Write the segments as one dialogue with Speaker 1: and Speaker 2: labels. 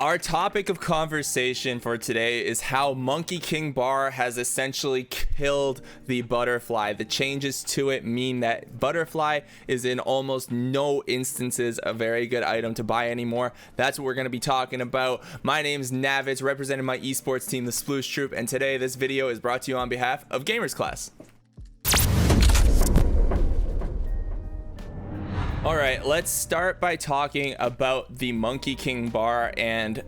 Speaker 1: Our topic of conversation for today is how Monkey King Bar has essentially killed the butterfly. The changes to it mean that butterfly is in almost no instances a very good item to buy anymore. That's what we're going to be talking about. My name is Navetz, representing my esports team, the Sploush Troupe, and today this video is brought to you on behalf of Gamers Class. All right, let's start by talking about the Monkey King Bar and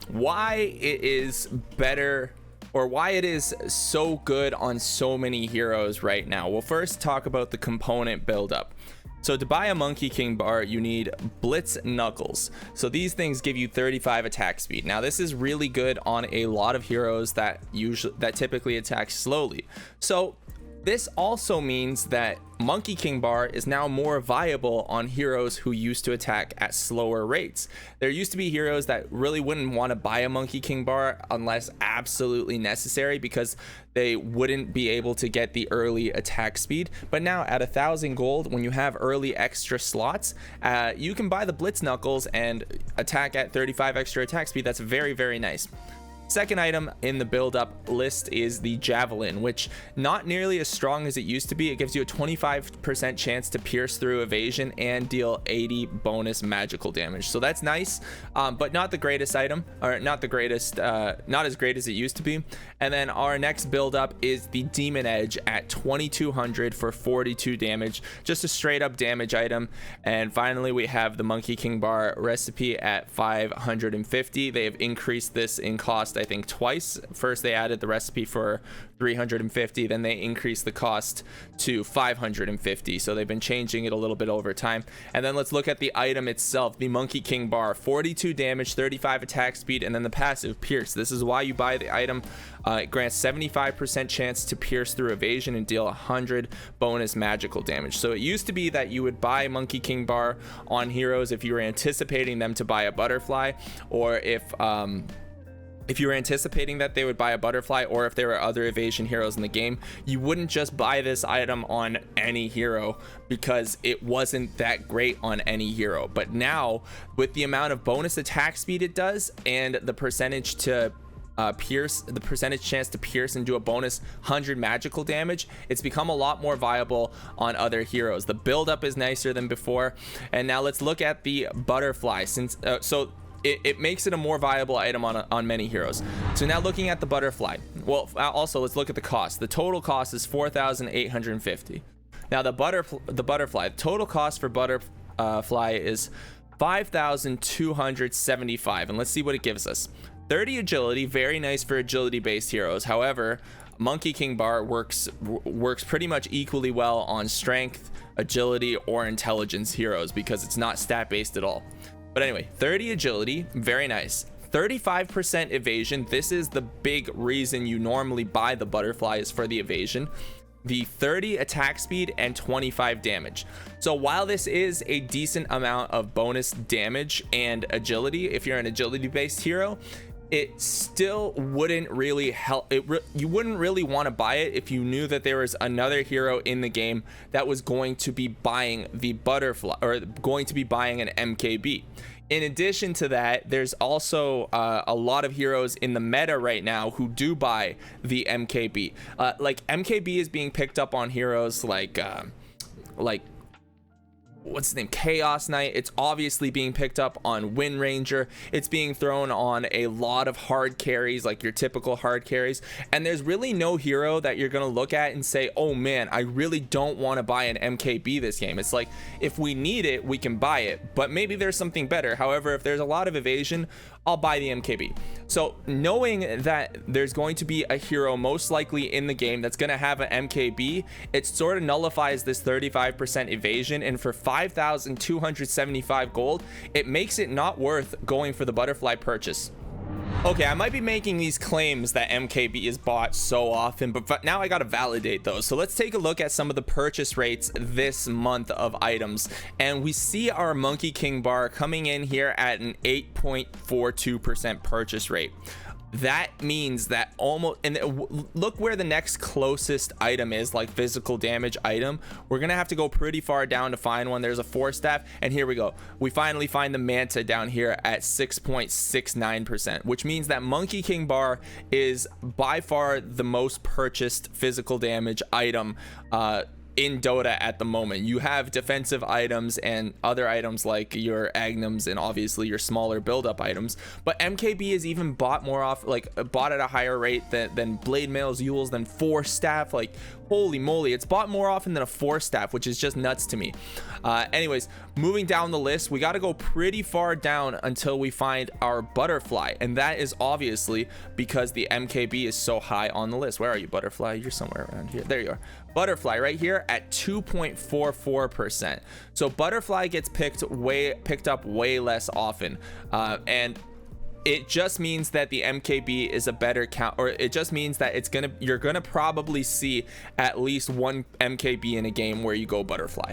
Speaker 1: why it is better, or why it is so good on so many heroes right now. We'll first talk about the component buildup. So to buy a Monkey King Bar, you need Blitz Knuckles. So these things give you 35 attack speed. Now this is really good on a lot of heroes that typically attack slowly. So this also means that Monkey King Bar is now more viable on heroes who used to attack at slower rates. There used to be heroes that really wouldn't want to buy a Monkey King Bar unless absolutely necessary because they wouldn't be able to get the early attack speed. But now at 1,000 gold, when you have early extra slots, you can buy the Blitz Knuckles and attack at 35 extra attack speed. That's very, very nice. Second item in the build-up list is the Javelin, which not nearly as strong as it used to be. It gives you a 25% chance to pierce through evasion and deal 80 bonus magical damage. So that's nice, but not the greatest item, or not as great as it used to be. And then our next build-up is the Demon Edge at 2200 for 42 damage, just a straight-up damage item. And finally, we have the Monkey King Bar recipe at 550. They have increased this in cost, I think, twice. First they added the recipe for 350, then they increased the cost to 550. So they've been changing it a little bit over time. And then let's look at the item itself, the Monkey King Bar. 42 damage, 35 attack speed, and then the passive Pierce. This is why you buy the item. It grants 75% chance to pierce through evasion and deal 100 bonus magical damage. So it used to be that you would buy Monkey King Bar on heroes if you were anticipating them to buy a butterfly, or if you were anticipating that they would buy a butterfly, or if there were other evasion heroes in the game. You wouldn't just buy this item on any hero because it wasn't that great on any hero. But now, with the amount of bonus attack speed it does and the percentage to percentage chance to pierce and do a bonus 100 magical damage, it's become a lot more viable on other heroes. The buildup is nicer than before. And now let's look at the butterfly. It makes it a more viable item on many heroes. So now looking at the butterfly, well, also let's look at the cost. The total cost is 4,850. Now the butterfly, the total cost for butterfly is 5,275, and let's see what it gives us. 30 agility, very nice for agility based heroes. However, Monkey King Bar works pretty much equally well on strength, agility, or intelligence heroes because it's not stat based at all. But anyway, 30 agility, very nice. 35% evasion. This is the big reason you normally buy the butterfly, is for the evasion. The 30 attack speed and 25 damage. So while this is a decent amount of bonus damage and agility, if you're an agility based hero, it still wouldn't really help. You wouldn't really want to buy it if you knew that there was another hero in the game that was going to be buying the butterfly, or going to be buying an MKB. In addition to that, there's also a lot of heroes in the meta right now who do buy the MKB. Like MKB is being picked up on heroes like what's his name, Chaos Knight. It's obviously being picked up on Wind Ranger. It's being thrown on a lot of hard carries, like your typical hard carries. And there's really no hero that you're gonna look at and say, oh man, I really don't want to buy an MKB this game. It's like, if we need it, we can buy it, but maybe there's something better. However, if there's a lot of evasion, I'll buy the MKB. So knowing that there's going to be a hero most likely in the game that's going to have an MKB, it sort of nullifies this 35% evasion, and for 5,275 gold, it makes it not worth going for the butterfly purchase. Okay, I might be making these claims that MKB is bought so often, but now I gotta validate those. So let's take a look at some of the purchase rates this month of items, and we see our Monkey King Bar coming in here at an 8.42% purchase rate. that means that almost, and look where the next closest item is, like physical damage item. We're gonna have to go pretty far down to find one. There's a 4-staff, and here we go. We finally find the Manta down here at 6.69%, which means that Monkey King Bar is by far the most purchased physical damage item in Dota at the moment. You have defensive items and other items like your Agnums and obviously your smaller build-up items, but MKB is even bought more off, like bought at a higher rate than Blade Mails, Yules, than 4-staff. Like, holy moly, it's bought more often than a 4-staff, which is just nuts to me. Anyways, moving down the list, we got to go pretty far down until we find our Butterfly, and that is obviously because the MKB is so high on the list. Where are you, Butterfly? You're somewhere around here. There you are. Butterfly right here at 2.44%. So Butterfly gets picked up way less often, and it just means that the MKB is a better count, or it just means that you're gonna probably see at least one MKB in a game where you go Butterfly.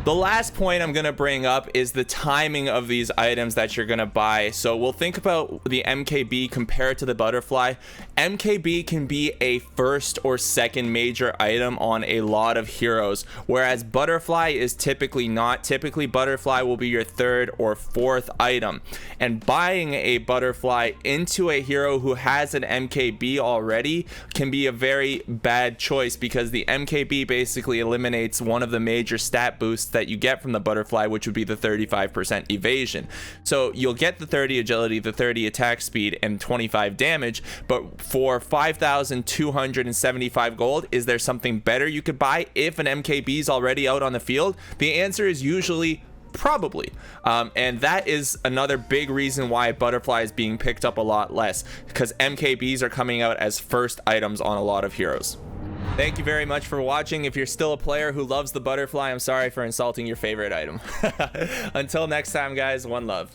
Speaker 1: The last point I'm gonna bring up is the timing of these items that you're gonna buy. So we'll think about the MKB compared to the Butterfly. MKB can be a first or second major item on a lot of heroes, whereas Butterfly is typically not. Typically, Butterfly will be your third or fourth item. And buying a Butterfly into a hero who has an MKB already can be a very bad choice, because the MKB basically eliminates one of the major stat boosts that you get from the Butterfly, which would be the 35% evasion. So you'll get the 30 agility, the 30 attack speed, and 25 damage, but for 5,275 gold, is there something better you could buy if an MKB is already out on the field? The answer is usually probably, and that is another big reason why Butterfly is being picked up a lot less, because MKBs are coming out as first items on a lot of heroes. Thank you very much for watching. If you're still a player who loves the Butterfly, I'm sorry for insulting your favorite item. Until next time, guys, one love.